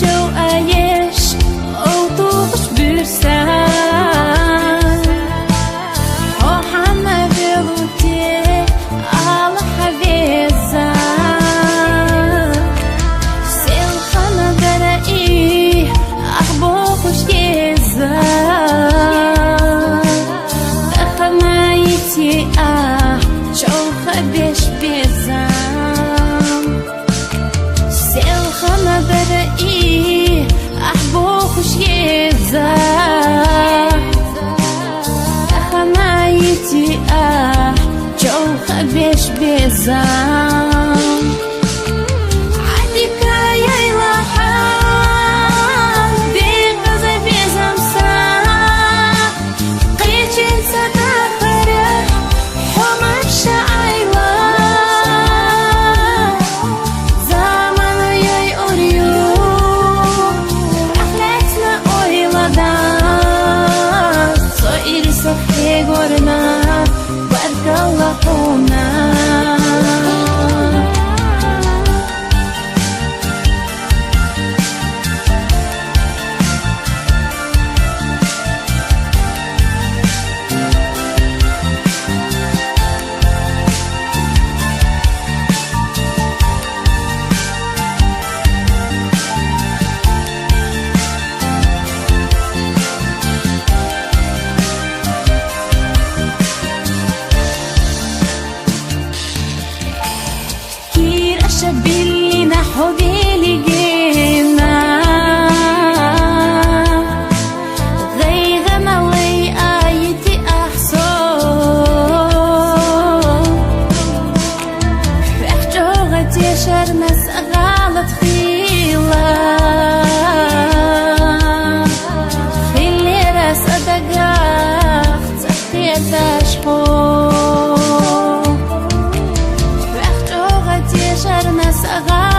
Joe Ayesh, oh tuğuş bürsen O hama veluti al havizan Sel khana darai ahbo khush yezan Khana yiti joe khabish bizan Sel khana darai خنايتي جو خبيش بيزام عديك يا إلحام بيغزي بيزام سام قيتين ستاخرك حمى الشعيلة زمان ياي أوريو أخلاتنا أويلا دام صويري صفحي غورنا بارك الله حونا شبيلنا حبيلي جينا غيظ ملي آيتي أحصو فأحجوغتي شرنس غالط خيلا خيلي راس أدقاق تحتي تشحو فأحجوغتي شرنس غالط